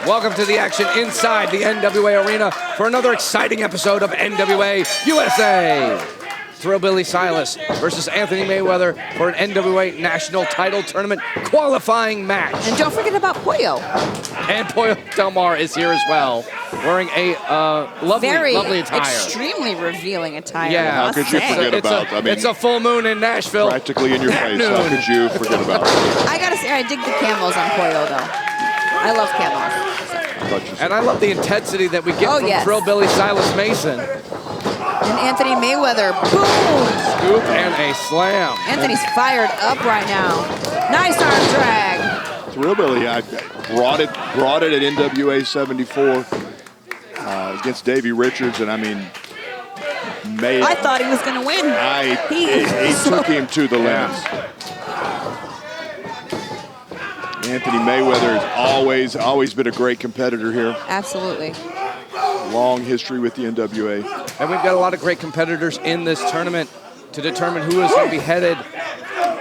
Welcome to the action inside the NWA Arena for another exciting episode of NWA USA. Thrillbilly Silas versus Anthony Mayweather for an NWA National Title Tournament qualifying match. And don't forget about Pollo. And Pollo Del Mar is here as well, wearing a lovely attire. Extremely revealing attire. Yeah. How could you forget about? I mean, it's a full moon in Nashville. Practically in your face. How could you forget about it? I gotta say, I dig the camos on Pollo though. I love camos. And I love the intensity that we get from Thrillbilly Silas Mason. And Anthony Mayweather, boom! Scoop and a slam. Anthony's fired up right now. Nice arm drag. Thrillbilly, I brought it at NWA 74 against Davey Richards, and I mean, I thought he was going to win. He took him to the limits. Anthony Mayweather has always been a great competitor here. Absolutely. Long history with the NWA. And we've got a lot of great competitors in this tournament to determine who is going to be headed.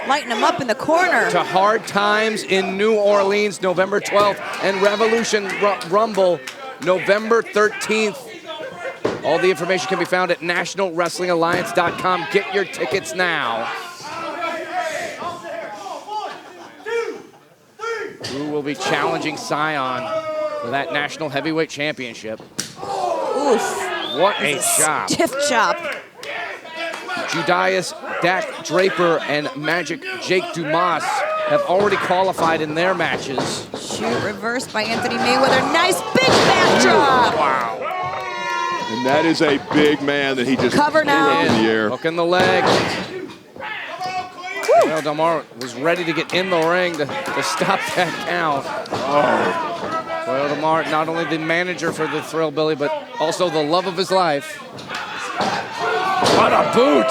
Lighten them up in the corner. To Hard Times in New Orleans, November 12th, and Revolution Rumble, November 13th. All the information can be found at nationalwrestlingalliance.com. Get your tickets now. Who will be challenging Scion for that National Heavyweight Championship? Oof. What a chop. Stiff chop. Judias, Dak Draper, and Magic Jake Dumas have already qualified in their matches. Shoot reversed by Anthony Mayweather. Nice big backdrop. Wow. And that is a big man that he just cover now in the air. Hook in the leg. Well, Del Mar was ready to get in the ring to stop that count. Well, Del Mar, not only the manager for the Thrillbilly, but also the love of his life. What a boot!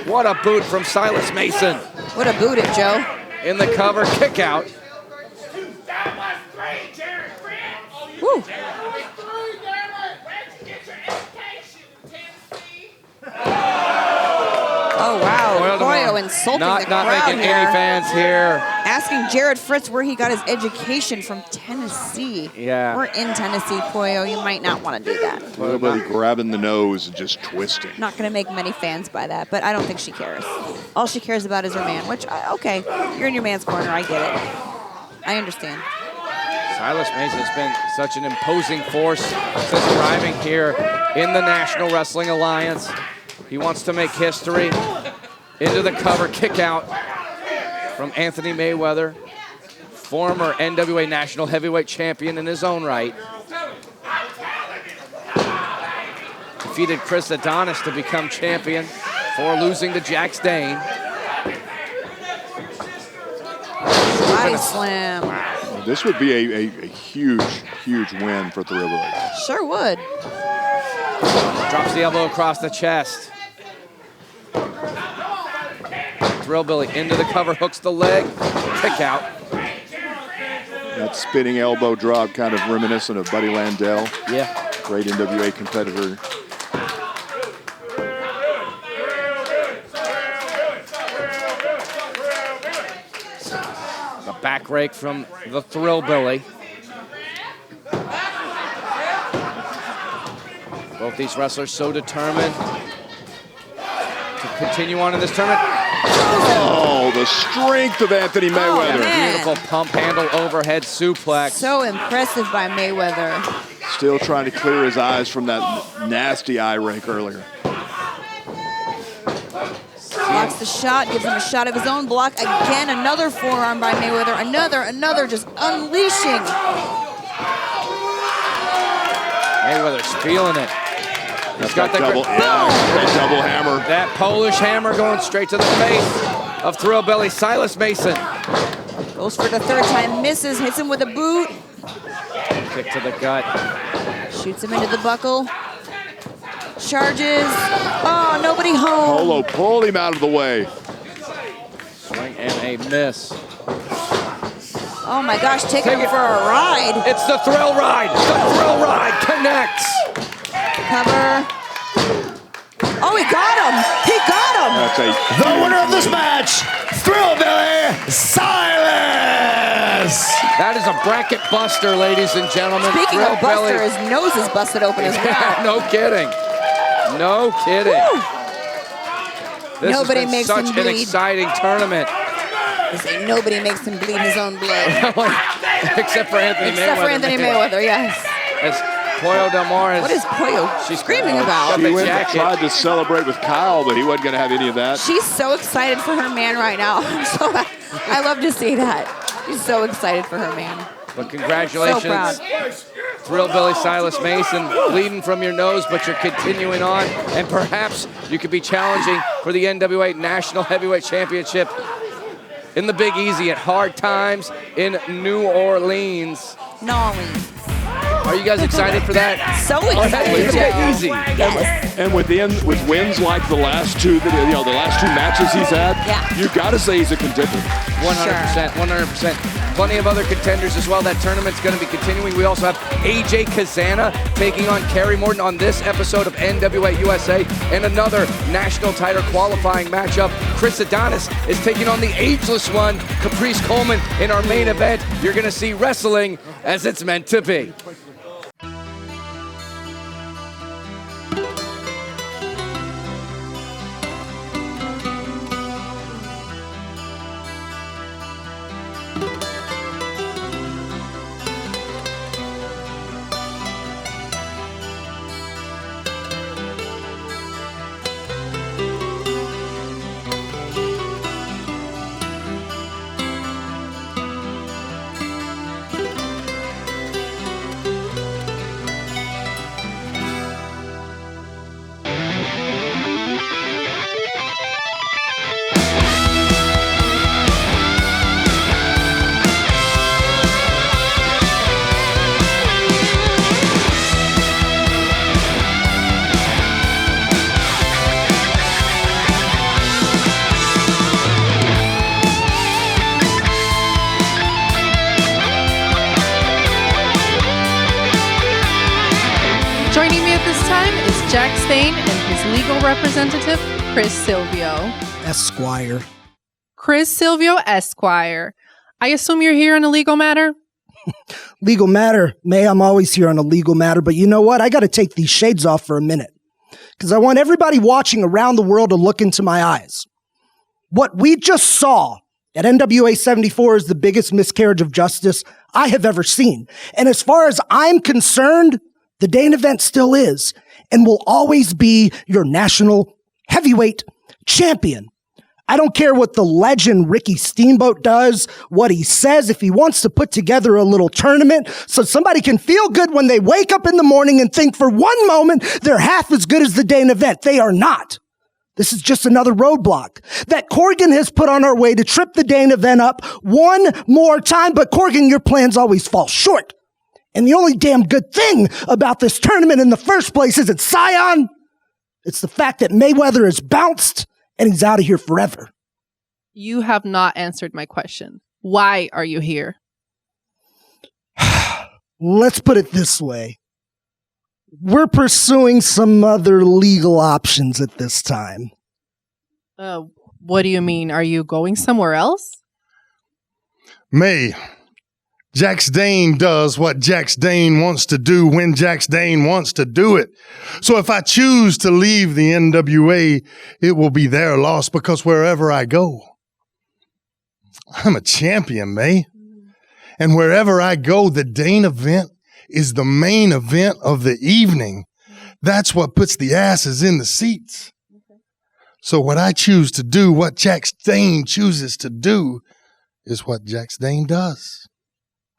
What a boot from Silas Mason. What a boot it, Joe. In the cover, kick out. Woo. Oh, wow. Pollo insulting the crowd not making here. any fans here. Asking Jared Fritz where he got his education from Tennessee. Yeah. We're in Tennessee, Pollo. You might not want to do that. Everybody grabbing the nose and just twisting. Not going to make many fans by that, but I don't think she cares. All she cares about is her man, which, okay, you're in your man's corner. I get it. I understand. Silas Mason has been such an imposing force since arriving here in the National Wrestling Alliance. He wants to make history. Into the cover, kick out from Anthony Mayweather, former NWA National Heavyweight Champion in his own right. Defeated Chris Adonis to become champion for losing to Jack Stain. Body slam. Well, this would be a huge win for Thrillbilly. Sure would. Drops the elbow across the chest. Thrillbilly into the cover, hooks the leg, kick out. That spinning elbow drop kind of reminiscent of Buddy Landell. Yeah. Great NWA competitor. The back rake from the Thrillbilly. Both these wrestlers so determined to continue on in this tournament. Oh, the strength of Anthony Mayweather. Beautiful pump handle overhead suplex. So impressive by Mayweather. Still trying to clear his eyes from that nasty eye rake earlier. Blocks the shot, gives him a shot of his own block. Again, another forearm by Mayweather. Another just unleashing. Mayweather's feeling it. He's got the double hammer. That Polish hammer going straight to the face of Thrillbilly Silas Mason. Goes for the third time, misses, hits him with a boot. Kick to the gut. Shoots him into the buckle. Charges. Oh, nobody home. Polo pulled him out of the way. Swing and a miss. Oh my gosh, take him for a ride. It's the thrill ride. The thrill ride connects. Cover. Oh, he got him. He got him. That's The winner of this match, Thrillbilly Silas. Yes. That is a bracket buster, ladies and gentlemen. Speaking of Thrillbilly. buster, his nose is busted open as well. Yeah, no kidding. No kidding. This Nobody has been makes such him an bleed. exciting tournament. They say nobody makes him bleed his own blood. Except for Anthony Mayweather. Except for Anthony Mayweather, yes. As Pollo Del Mar has... What is Pollo screaming about? She went and tried to celebrate with Kyle, but he wasn't going to have any of that. She's so excited for her man right now. I love to see that. She's so excited for her man. But congratulations, So proud. Thrillbilly Silas Mason, bleeding from your nose, but you're continuing on, and perhaps you could be challenging for the NWA National Heavyweight Championship in the Big Easy at Hard Times in New Orleans. Nolly. Are you guys excited for that? So Oh, excited. hey, it's Joe. Big Easy. Yes. And with wins like the last two, the last two matches he's had, you've got to say he's a contender. 100%, 100%. Plenty of other contenders as well. That tournament's going to be continuing. We also have AJ Cazana taking on Kerry Morton on this episode of NWA USA, and another national title qualifying matchup. Adonis is taking on the Ageless One, Caprice Coleman, in our main event. You're going to see wrestling as it's meant to be. Joining me at this time is Jack Stain and his legal representative, Chris Silvio. Esquire. Chris Silvio, Esquire. I assume you're here on a legal matter? Legal matter. May, I'm always here on a legal matter, but you know what? I got to take these shades off for a minute because I want everybody watching around the world to look into my eyes. What we just saw at NWA 74 is the biggest miscarriage of justice I have ever seen. And as far as I'm concerned, the Dane event still is and will always be your national heavyweight champion. I don't care what the legend Ricky Steamboat does, what he says, if he wants to put together a little tournament so somebody can feel good when they wake up in the morning and think for one moment they're half as good as the Dane event. They are not. This is just another roadblock that Corgan has put on our way to trip the Dane event up one more time. But Corgan, your plans always fall short. And the only damn good thing about this tournament in the first place isn't Scion. It's the fact that Mayweather is bounced and he's out of here forever. You have not answered my question. Why are you here? Let's put it this way. We're pursuing some other legal options at this time. What do you mean? Are you going somewhere else? May, Jack Dane does what Jack Dane wants to do when Jack Dane wants to do it. So if I choose to leave the NWA, it will be their loss because wherever I go, I'm a champion, May. And wherever I go, the Dane event is the main event of the evening. That's what puts the asses in the seats. So what I choose to do, what Jack Dane chooses to do, is what Jack Dane does.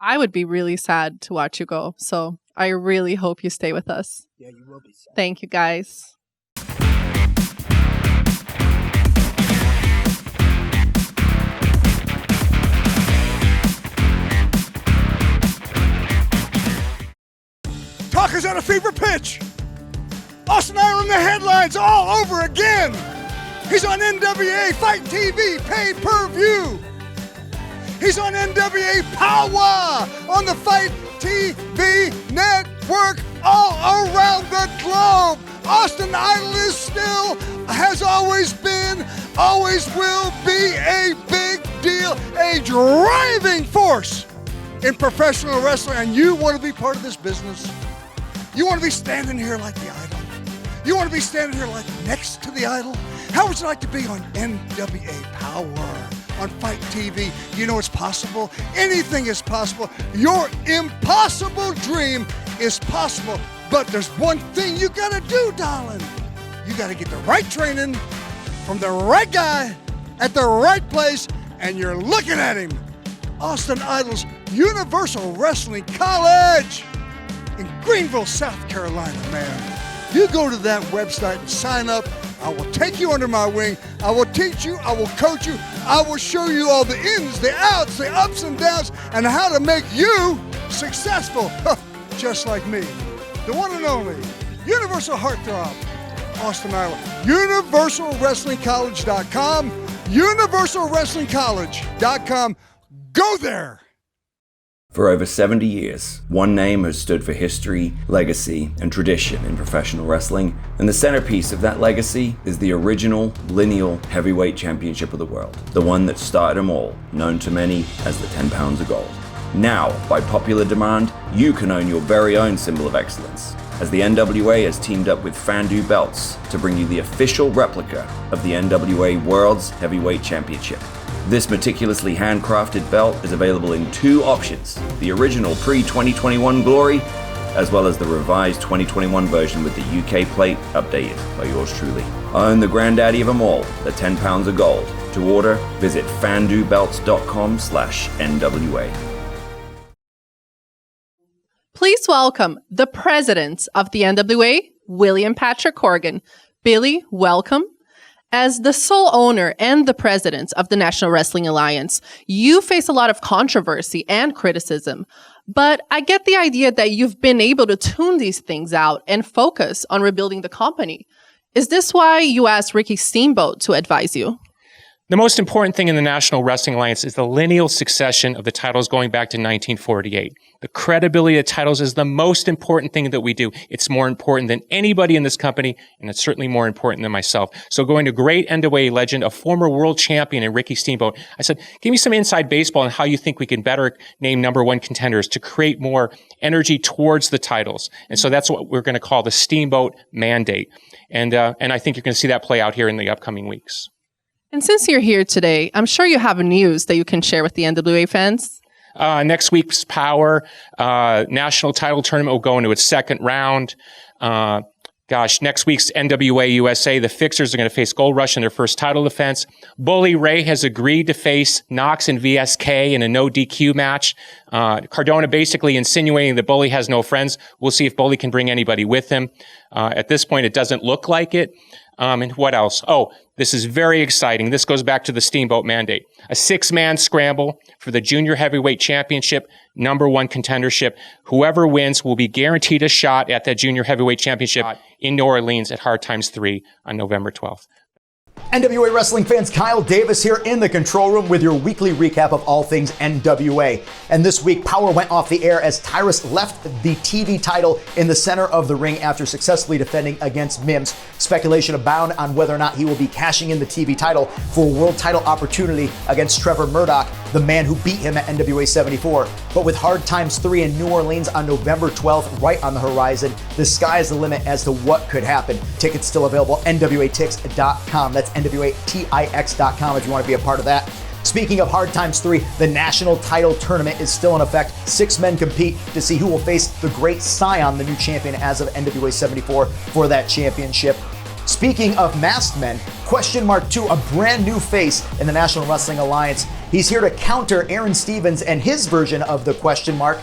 I would be really sad to watch you go. So I really hope you stay with us. Yeah, you will be sad. Thank you, guys. Talk is at a fever pitch. Austin Idol in the headlines all over again. He's on NWA Fight TV pay-per-view. He's on NWA Powerrr on the Fight TV network all around the globe. Austin Idol is still, has always been, always will be a big deal, a driving force in professional wrestling and you want to be part of this business, you want to be standing here like the Idol, you want to be standing here like next to the Idol, how would you like to be on NWA Powerrr, on FITE TV? You know it's possible. Anything is possible. Your impossible dream is possible. But there's one thing you gotta do, darling. You gotta get the right training from the right guy at the right place, and you're looking at him. Austin Idol's Universal Wrestling College in Greenville, South Carolina, man. You go to that website and sign up. I will take you under my wing. I will teach you. I will coach you. I will show you all the ins, the outs, the ups and downs, and how to make you successful, just like me. The one and only Universal Heartthrob, Austin Idol. UniversalWrestlingCollege.com. UniversalWrestlingCollege.com. Go there. For over 70 years, one name has stood for history, legacy, and tradition in professional wrestling, and the centerpiece of that legacy is the original lineal heavyweight championship of the world, the one that started them all, known to many as the 10 pounds of gold. Now, by popular demand, you can own your very own symbol of excellence, as the NWA has teamed up with Fandu Belts to bring you the official replica of the NWA World's Heavyweight Championship. This meticulously handcrafted belt is available in two options, the original pre-2021 Glory, as well as the revised 2021 version with the UK plate updated by yours truly. Own the granddaddy of them all, the 10 pounds of gold. To order, visit fandubelts.com/NWA. Please welcome the president of the NWA, William Patrick Corgan. Billy, welcome. As the sole owner and the president of the National Wrestling Alliance, you face a lot of controversy and criticism. But I get the idea that you've been able to tune these things out and focus on rebuilding the company. Is this why you asked Ricky Steamboat to advise you? The most important thing in the National Wrestling Alliance is the lineal succession of the titles going back to 1948. The credibility of the titles is the most important thing that we do. It's more important than anybody in this company, and it's certainly more important than myself. So going to great NWA legend, a former world champion in Ricky Steamboat, I said, give me some inside baseball on how you think we can better name number one contenders to create more energy towards the titles. And so that's what we're going to call the Steamboat Mandate. And I think you're going to see that play out here in the upcoming weeks. And since you're here today, I'm sure you have news that you can share with the NWA fans. Next week's Powerrr national title tournament will go into its second round. Next week's NWA USA, the Fixers are going to face Gold Rush in their first title defense. Bully Ray has agreed to face Knox and VSK in a no DQ match. Cardona basically insinuating that Bully has no friends. We'll see if Bully can bring anybody with him. At this point, it doesn't look like it. And what else? Oh, this is very exciting. This goes back to the Steamboat Mandate. A 6-man scramble for the Junior Heavyweight Championship, number one contendership. Whoever wins will be guaranteed a shot at that Junior Heavyweight Championship in New Orleans at Hard Times 3 on November 12th. NWA wrestling fans, Kyle Davis here in the control room with your weekly recap of all things NWA. And this week, Powerrr went off the air as Tyrus left the TV title in the center of the ring after successfully defending against Mims. Speculation abound on whether or not he will be cashing in the TV title for a world title opportunity against Trevor Murdoch, the man who beat him at NWA 74. But with Hard Times 3 in New Orleans on November 12th right on the horizon, the sky is the limit as to what could happen. Tickets still available, NWATix.com. That's NWATix.com if you want to be a part of that. Speaking of Hard Times 3, the national title tournament is still in effect. 6 men compete to see who will face the great Scion, the new champion as of NWA 74 for that championship. Speaking of masked men, Question Mark 2, a brand new face in the National Wrestling Alliance. He's here to counter Aaron Stevens and his version of the Question Mark.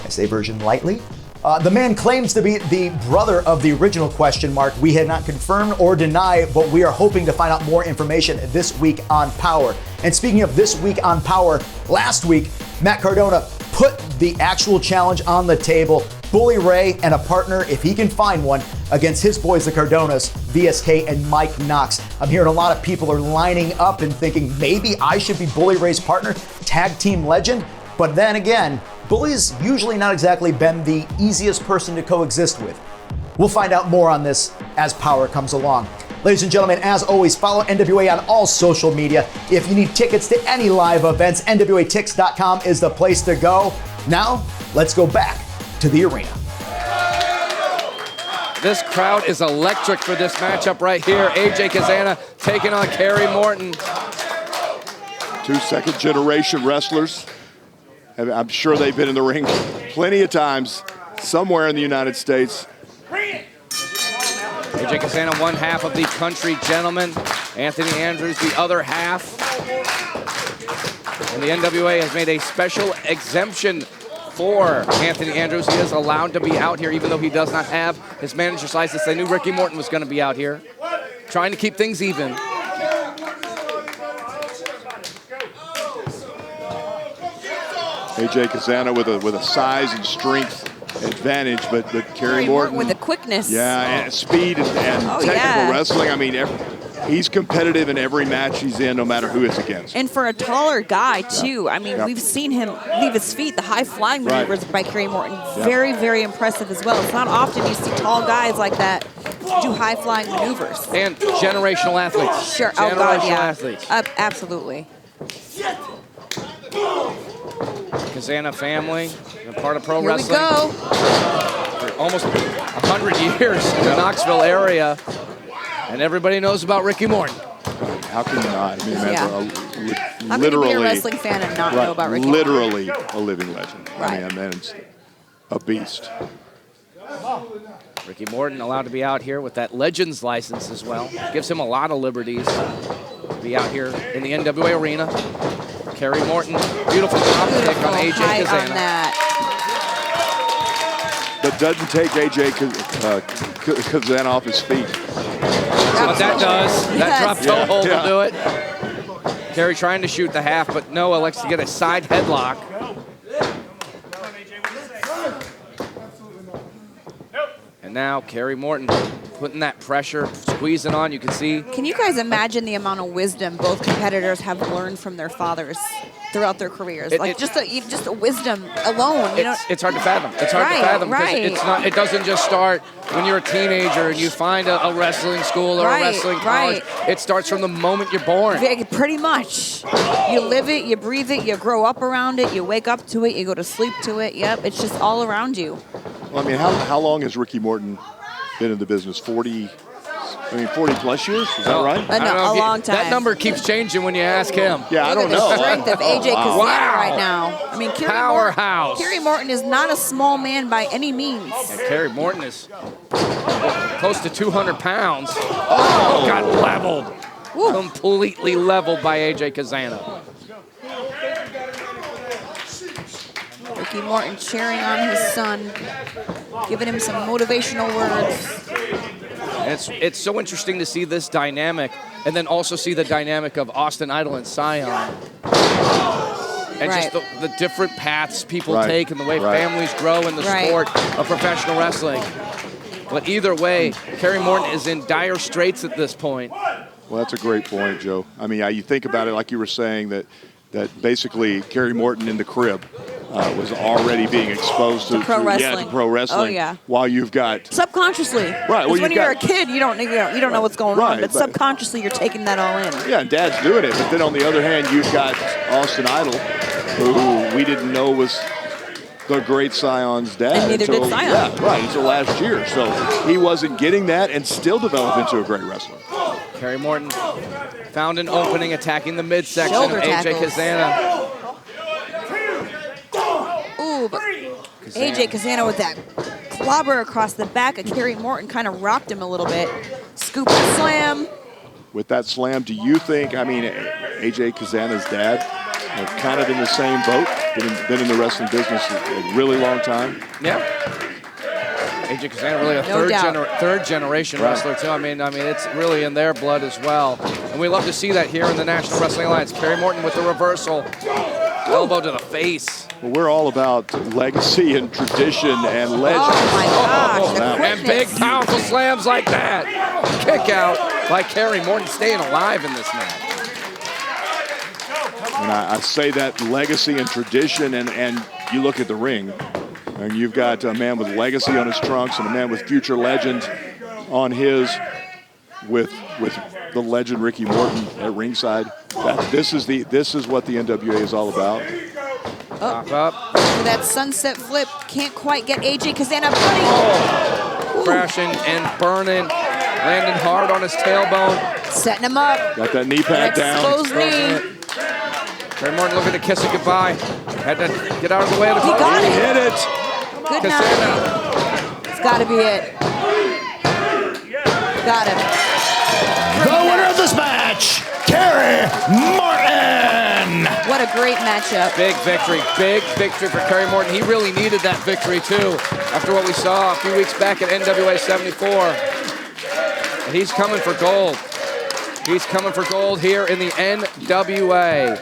I say version lightly. The man claims to be the brother of the original Question Mark. We had not confirmed or denied, but we are hoping to find out more information this week on Powerrr. And speaking of this week on Powerrr, last week, Matt Cardona put the actual challenge on the table. Bully Ray and a partner, if he can find one, against his boys, the Cardonas, VSK and Mike Knox. I'm hearing a lot of people are lining up and thinking maybe I should be Bully Ray's partner, tag team legend. But then again, Bully's usually not exactly been the easiest person to coexist with. We'll find out more on this as Powerrr comes along. Ladies and gentlemen, as always, follow NWA on all social media. If you need tickets to any live events, NWATix.com is the place to go. Now, let's go back to the arena. This crowd is electric for this matchup right here. AJ Cazana taking on Kerry Morton. Two second-generation wrestlers. I'm sure they've been in the ring plenty of times somewhere in the United States. AJ Cazana, one half of the Country Gentlemen. Anthony Andrews, the other half. And the NWA has made a special exemption for Anthony Andrews. He is allowed to be out here even though he does not have his manager's license. They knew Ricky Morton was going to be out here, trying to keep things even. AJ Cazana with a size and strength advantage, but Kerry Morton with the quickness. Yeah, and speed and technical wrestling. I mean, he's competitive in every match he's in, no matter who it's against. And for a taller guy, too. I mean, we've seen him leave his feet, the high-flying maneuvers by Kerry Morton. Very, very impressive as well. It's not often you see tall guys like that do high-flying maneuvers. And generational athletes. Sure. Generational oh, God, yeah. athletes. Absolutely. Cazana family, part of pro Here wrestling. we go. For almost 100 years in the Knoxville area. And everybody knows about Ricky Morton. How can you not? I mean, How can you be a wrestling fan and not know about Ricky literally a living legend. Right. I mean, man's a beast. Ricky Morton allowed to be out here with that Legends license as well. Gives him a lot of liberties to be out here in the NWA arena. Kerry Morton, beautiful drop kick on AJ Cazana. But doesn't take AJ Cazana off his feet. What that does, that drop toe hold will do it. Kerry trying to shoot the half, but no, elects to get a side headlock. And now Kerry Morton putting that pressure, squeezing on. You can see. Can you guys imagine the amount of wisdom both competitors have learned from their fathers throughout their careers? Just the wisdom alone. You know? It's hard to fathom. It's hard to fathom because it's not. It doesn't just start when you're a teenager and you find a wrestling school or a wrestling college. It starts from the moment you're born. Pretty much. You live it, you breathe it, you grow up around it, you wake up to it, you go to sleep to it. Yep, it's just all around you. Well, I mean, how long has Ricky Morton been in the business? 40 plus years? Is that right? No, a long time. That number keeps changing when you ask him. Yeah, I don't know. The strength of AJ Cazana right now. I mean, Powerhouse. Kerry Morton is not a small man by any means. And Kerry Morton is close to 200 pounds. Oh, got leveled. Woo. Completely leveled by AJ Cazana. Ricky Morton cheering on his son, giving him some motivational words. And it's so interesting to see this dynamic, and then also see the dynamic of Austin Idol and Scion. And just the different paths people take and the way families grow in the sport of professional wrestling. But either way, Kerry Morton is in dire straits at this point. Well, that's a great point, Joe. I mean, you think about it like you were saying that basically Kerry Morton in the crib was already being exposed to pro wrestling. to pro wrestling. Oh, yeah. While you've got subconsciously. Right. Well, when you're a kid, you don't know what's going on, but subconsciously you're taking that all in. Yeah, and Dad's doing it. But then on the other hand, you've got Austin Idol, who we didn't know was the great Scion's dad. And neither did Scion. Yeah, right, until last year. So he wasn't getting that and still developed into a great wrestler. Kerry Morton found an opening attacking the midsection of AJ Cazana. Ooh, but AJ Cazana with that clobber across the back of Kerry Morton kind of rocked him a little bit. Scoop and slam. With that slam, do you think, I mean, AJ Cazana's dad are kind of in the same boat, been in the wrestling business a really long time? Yeah. AJ Cazana really a third generation wrestler too. I mean it's really in their blood as well. And we love to see that here in the National Wrestling Alliance. Kerry Morton with the reversal. Elbow to the face. Well, we're all about legacy and tradition and legend. Oh my gosh, and big powerful slams like that. Kick out by Kerry Morton, staying alive in this match. And I say that legacy and tradition, and you look at the ring, and you've got a man with legacy on his trunks and a man with future legend on his. with the legend Ricky Morton at ringside. This is what the NWA is all about. Pop up. For that sunset flip, can't quite get AJ Cazana putting. Crashing and burning, landing hard on his tailbone. Setting him up. Got that knee pad down. Exposed knee. Kerry Morton looking to kiss it goodbye. Had to get out of the way of the He got it. hit it. Good Cazana. night. It's got to be it. Got him. The winner of this match, Kerry Morton. What a great matchup. Big victory for Kerry Morton. He really needed that victory too, after what we saw a few weeks back at NWA 74. And he's coming for gold. He's coming for gold here in the NWA.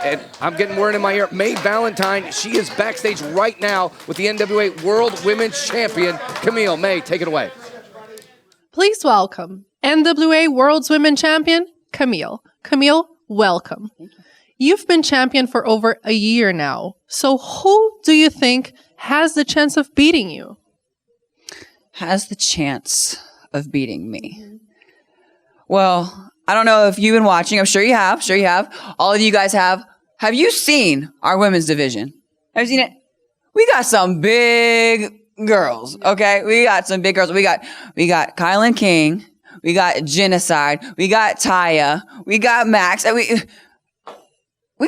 And I'm getting word in my ear, May Valentine, she is backstage right now with the NWA World Women's Champion, Kamille. May, take it away. Please welcome NWA World's Women Champion, Kamille. Kamille, welcome. You've been champion for over a year now. So who do you think has the chance of beating you? Has the chance of beating me? Well, I don't know if you've been watching. I'm sure you have. All of you guys have. Have you seen our women's division? Have you seen it? We got some big girls, okay? We got some big girls. We got Kylan King. We got Genocide. We got Taya. We got Max. And we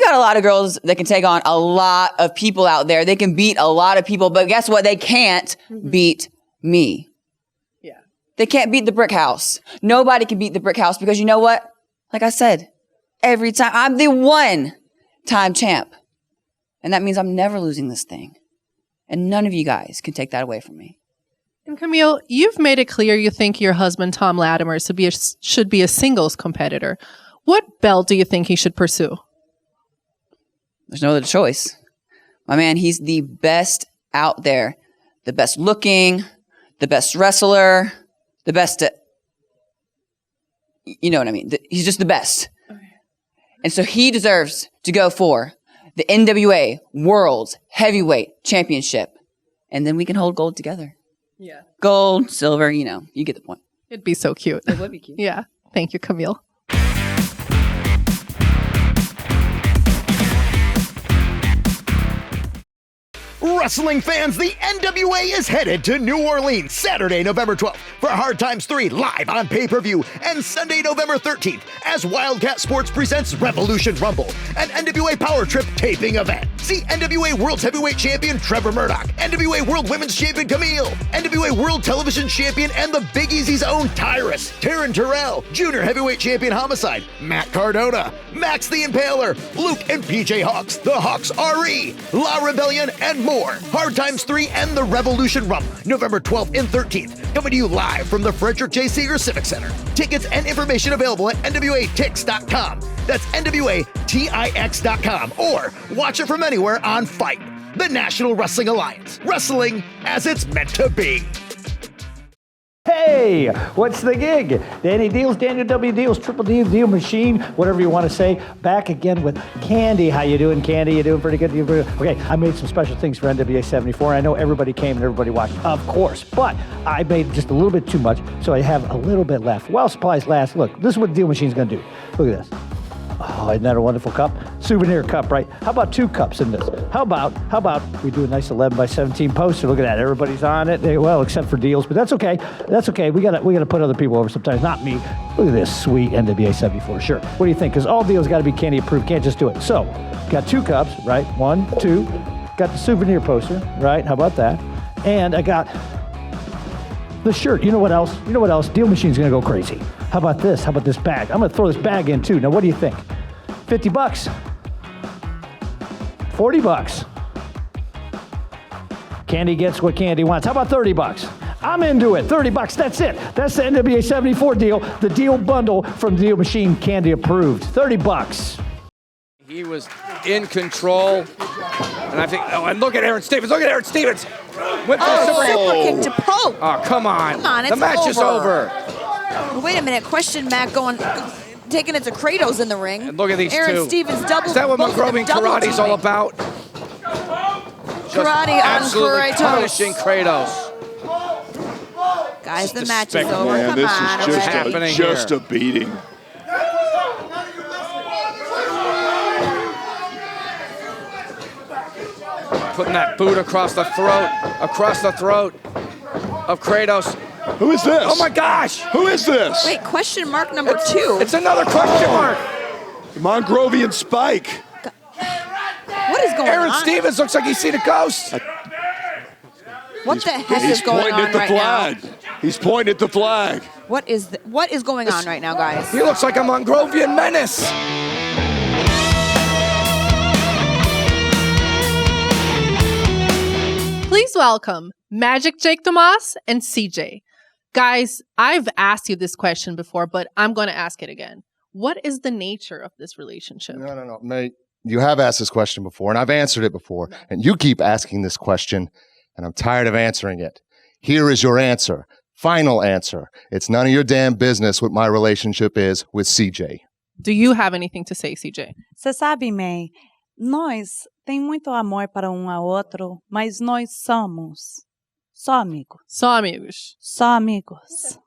got a lot of girls that can take on a lot of people out there. They can beat a lot of people, but guess what? They can't beat me. Yeah. They can't beat the brick house. Nobody can beat the brick house because you know what? Like I said, every time I'm the one-time champ. And that means I'm never losing this thing. And none of you guys can take that away from me. And Kamille, you've made it clear you think your husband, Tom Latimer, should be a singles competitor. What belt do you think he should pursue? There's no other choice. My man, he's the best out there. The best looking, the best wrestler, the best you know what I mean? He's just the best. Okay. And so he deserves to go for the NWA World Heavyweight Championship. And then we can hold gold together. Yeah. Gold, silver, you know, you get the point. It'd be so cute. It would be cute. Yeah. Thank you, Kamille. Wrestling fans, the NWA is headed to New Orleans Saturday, November 12th for Hard Times 3 live on pay-per-view, and Sunday, November 13th as Wildcat Sports presents Revolution Rumble, an NWA Powerrr Trip taping event. See NWA World Heavyweight Champion Trevor Murdoch, NWA World Women's Champion Kamille, NWA World Television Champion and the Big Easy's own Tyrus, Taryn Terrell, Junior Heavyweight Champion Homicide, Matt Cardona, Max the Impaler, Luke and PJ Hawks, the Hawks RE, La Rebellion, and more. Hard Times 3 and the Revolution Rumble, November 12th and 13th, coming to you live from the Frederick J. Seeger Civic Center. Tickets and information available at NWATix.com. That's NWATix.com, or watch it from anywhere on FITE, the National Wrestling Alliance. Wrestling as it's meant to be. Hey, what's the gig? Danny Deals, Daniel W. Deals, Triple D, Deal Machine, whatever you want to say. Back again with Candy. How you doing, Candy? You doing pretty good? Okay, I made some special things for NWA 74. I know everybody came and everybody watched, of course, but I made just a little bit too much, so I have a little bit left. While supplies last, look, this is what the Deal Machine's going to do. Look at this. Oh, isn't that a wonderful cup? Souvenir cup, right? How about 2 cups in this? How about we do a nice 11 by 17 poster? Look at that. Everybody's on it. Well, except for Deals, but that's okay. That's okay. We gotta put other people over sometimes, not me. Look at this sweet NWA 74 shirt. What do you think? Because all Deals got to be Candy approved. Can't just do it. So, got 2 cups, right? 1, 2. Got the souvenir poster, right? How about that? And I got the shirt. You know what else? Deal Machine's gonna go crazy. How about this? How about this bag? I'm gonna throw this bag in too. Now, what do you think? $50? $40? Candy gets what Candy wants. How about $30? I'm into it. $30, that's it. That's the NWA 74 deal. The deal bundle from Deal Machine, Candy approved. $30. He was in control. And I think, and look at Aaron Stevens. Went for a super kick to Pope. Oh, come on. It's the match is over. Wait a minute. Question Matt taking it to Kratos in the ring. And look at these Aaron two. Stevens double. Is that what McGroving Karate's all about? Karate on absolutely Kratos. punishing Kratos. Guys, the match is over. Man, Come this on, is just, happening just here? a beating. Putting that boot across the throat of Kratos. Who is this? Oh my gosh! Who is this? Wait, question mark number 2. It's another question mark. Mongrovian Spike. What is going Aaron on? Stevens looks like he's seen a ghost. What the heck He's is going pointing on at the right flag. now? He's pointing at the flag. What is going on right now, guys? He looks like a Mongrovian menace. Please welcome Magic Jake Dumas and CJ. Guys, I've asked you this question before, but I'm going to ask it again. What is the nature of this relationship? No, mate. You have asked this question before, and I've answered it before, and you keep asking this question, and I'm tired of answering it. Here is your answer. Final answer. It's none of your damn business what my relationship is with CJ. Do you have anything to say, CJ? Você sabe, May, nós tem muito amor para ao outro, mas nós somos só amigos. Só amigos. Só amigos.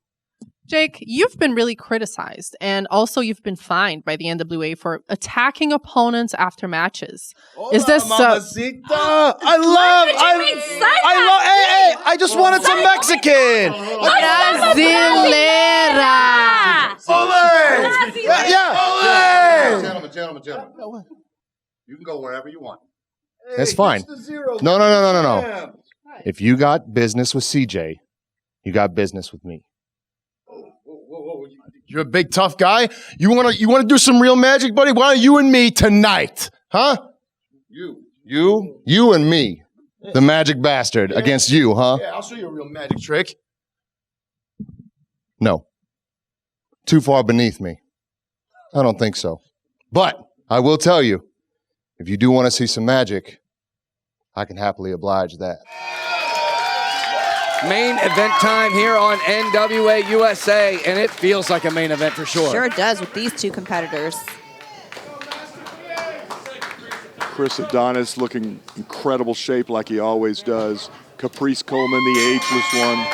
Jake, you've been really criticized, and also you've been fined by the NWA for attacking opponents after matches. Is this Mamacita? I love. Hey, I just wanted some Mexican. Brasileira! Yeah. Gentlemen. You can go wherever you want. That's fine. No. If you got business with CJ, you got business with me. You're a big tough guy. You wanna do some real magic, buddy? Why don't you and me tonight? Huh? You and me. The magic bastard against you, huh? Yeah, I'll show you a real magic trick. No. Too far beneath me. I don't think so. But I will tell you, if you do want to see some magic, I can happily oblige that. Main event time here on NWA USA, and it feels like a main event for sure. Sure does with these two competitors. Chris Adonis looking incredible shape like he always does. Caprice Coleman, the ageless one.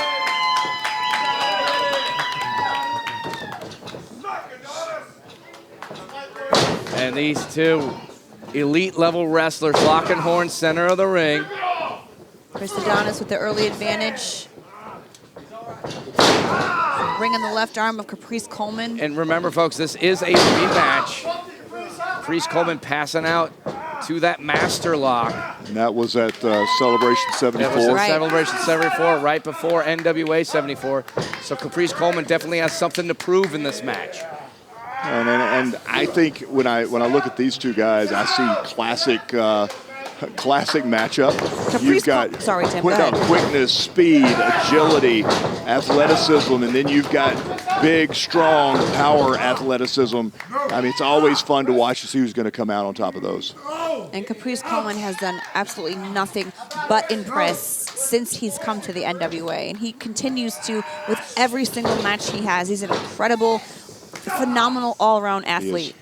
And these two elite level wrestlers locking horns center of the ring. Chris Adonis with the early advantage. Ring on the left arm of Caprice Coleman. And remember, folks, this is a rematch. Caprice Coleman passing out to that master lock. And that was at Celebration 74. That was at Celebration 74, right before NWA 74. So Caprice Coleman definitely has something to prove in this match. And I think when I look at these two guys, I see classic matchup. You've got sorry, Tim, go ahead. quickness, speed, agility, athleticism, and then you've got big, strong, power athleticism. I mean, it's always fun to watch to see who's going to come out on top of those. And Caprice Coleman has done absolutely nothing but impress since he's come to the NWA. And he continues to with every single match he has. He's an incredible, phenomenal all-around athlete.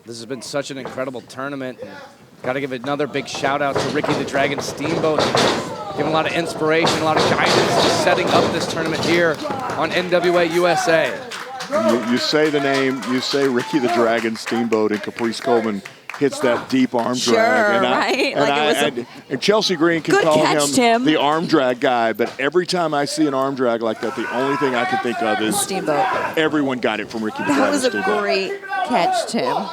This has been such an incredible tournament. Got to give another big shout out to Ricky the Dragon Steamboat. Give him a lot of inspiration, a lot of guidance to setting up this tournament here on NWA USA. You say the name, you say Ricky the Dragon Steamboat, and Caprice Coleman hits that deep arm drag. And Chelsea Green can call him the arm drag guy, but every time I see an arm drag like that, the only thing I can think of is Steamboat. Everyone got it from Ricky the Dragon That was a Steamboat. great catch, Tim.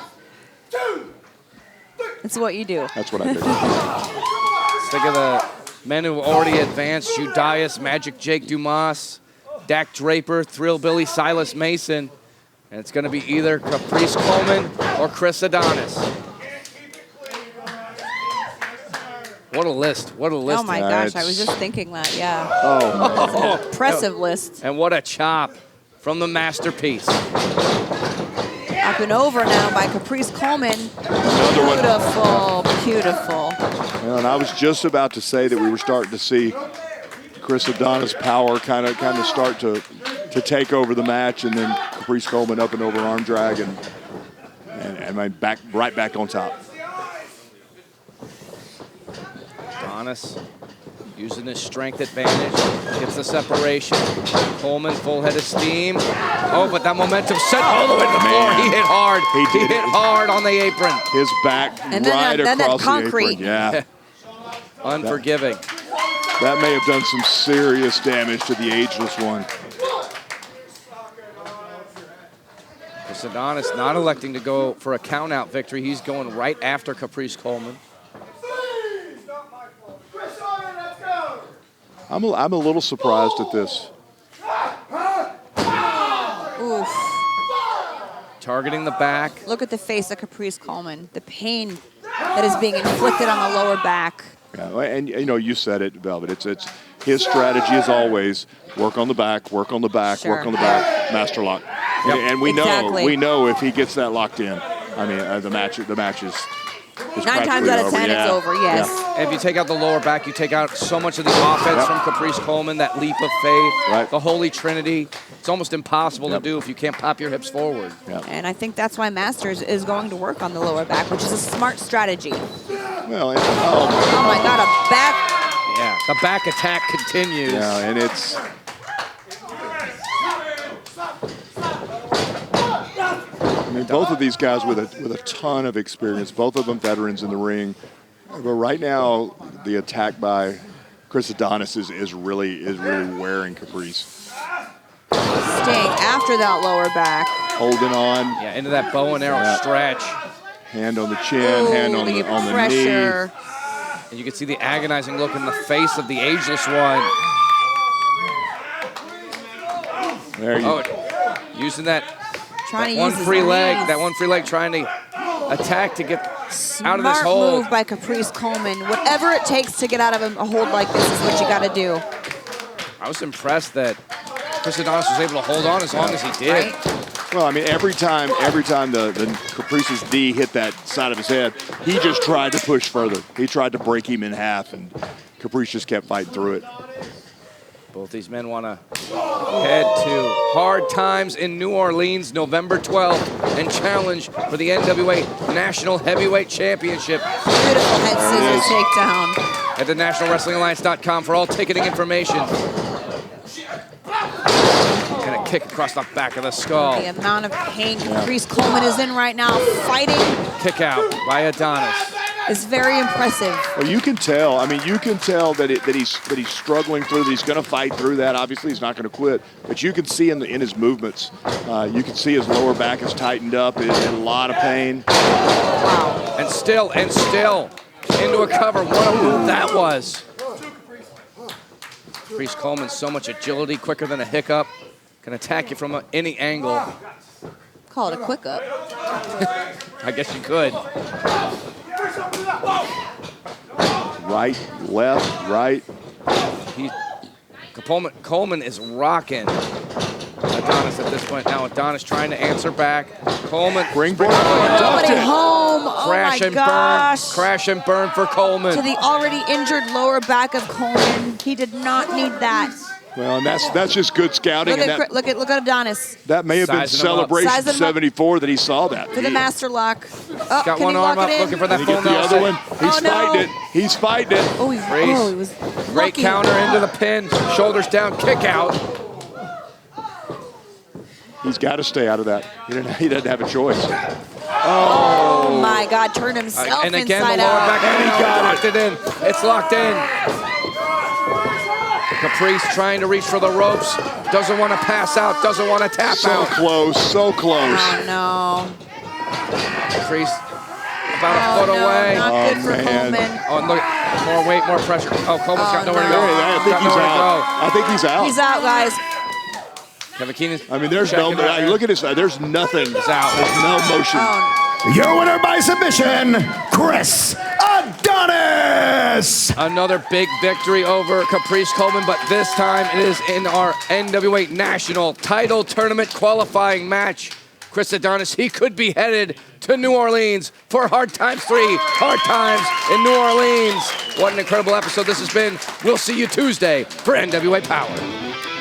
That's what you do. That's what I did. Let's think of the men who have already advanced. Judias, Magic Jake Dumas, Dak Draper, Thrillbilly Silas Mason. And it's going to be either Caprice Coleman or Chris Adonis. What a list. What a list. Oh, my gosh. I was just thinking that, yeah. Oh, That's an impressive list. And what a chop from the masterpiece. Up and over now by Caprice Coleman. Beautiful, beautiful. Well, and I was just about to say that we were starting to see Chris Adonis' power kind of start to take over the match, and then Caprice Coleman up and over arm drag, and right back on top. Adonis Using his strength advantage, gets the separation. Coleman, full head of steam. Oh, but that momentum sent all the way to the floor. He hit hard. He hit hard on the apron. His back and right then across concrete. the apron. Yeah. Unforgiving. That may have done some serious damage to the Ageless One. Adonis not electing to go for a count-out victory. He's going right after Caprice Coleman. I'm a little surprised at this. Oof. Targeting the back. Look at the face of Caprice Coleman. The pain that is being inflicted on the lower back. Yeah, and you know, you said it, Velvet. It's his strategy is always work on the back, work on the back, Sure. work on the back, master lock. Yep. And we Exactly. know if he gets that locked in, I mean, the match is 9 times out of 10, yeah. it's over, yes. Yeah. And if you take out the lower back, you take out so much of the offense from Caprice Coleman, that leap of faith, the Holy Trinity. It's almost impossible to do if you can't pop your hips forward. And I think that's why Masters is going to work on the lower back, which is a smart strategy. Well, oh my God, a back. Yeah, the back attack continues. Yeah, and it's. I mean, both of these guys with a ton of experience, both of them veterans in the ring. But right now, the attack by Chris Adonis is really wearing Caprice. Staying after that lower back. Holding on. Yeah, into that bow and arrow stretch. Hand on the chin, hand on the knee. And you can see the agonizing look in the face of the Ageless One. There you using that Trying to one use his free leg, knees. that one free leg trying to attack to get out of this Smart hold. move by Caprice Coleman. Whatever it takes to get out of a hold like this is what you got to do. I was impressed that Chris Adonis was able to hold on as long as he did. Well, I mean, every time the Caprice's knee hit that side of his head, he just tried to push further. He tried to break him in half, and Caprice just kept fighting through it. Both these men want to head to Hard Times in New Orleans, November 12th, and challenge for the NWA National Heavyweight Championship. Beautiful head scissors takedown. At the NationalWrestlingAlliance.com for all ticketing information. And a kick across the back of the skull. The amount of pain Caprice Coleman is in right now, fighting, Kick out by Adonis. is very impressive. Well, you can tell. I mean, you can tell that he's struggling through. That he's going to fight through that. Obviously, he's not going to quit. But you can see in his movements. You can see his lower back is tightened up. He's in a lot of pain. Wow. And still into a cover. What a move that was. Caprice Coleman, so much agility, quicker than a hiccup. Can attack you from any angle. Call it a quick up. I guess you could. Right, left, right. Coleman is rocking Adonis at this point. Now Adonis trying to answer back. Coleman. Springboard. Nobody home. Oh Crash my and gosh. burn. Crash and burn for Coleman. To the already injured lower back of Coleman. He did not need that. Well, and that's just good scouting. Look at Adonis. That may have been celebration 74 that he saw that. For the master lock. Oh, Got can one he arm lock up it in? looking for that He full get the other one. He's fighting it. He's fighting it. Oh, he was Great lucky. counter into the pin. Shoulders down, kick out. He's got to stay out of that. He doesn't have a choice. Oh my God, turned himself And again, inside the lower out. back. And he locked it in. It's locked in. Caprice trying to reach for the ropes. Doesn't want to pass out. Doesn't want to tap out. So close. Oh no. Caprice about a foot away. Not good for Coleman. Oh, and look, more weight, more pressure. Oh, Coleman's got nowhere to go. I think he's out. I think he's out. He's out, guys. Kevin Keenan. I mean, there's no. Look at his. There's nothing. He's out. There's no motion. Your winner by submission, Chris Adonis. Another big victory over Caprice Coleman, but this time it is in our NWA National Title Tournament qualifying match. Chris Adonis, he could be headed to New Orleans for Hard Times 3. Hard Times in New Orleans. What an incredible episode this has been. We'll see you Tuesday for NWA Powerrr.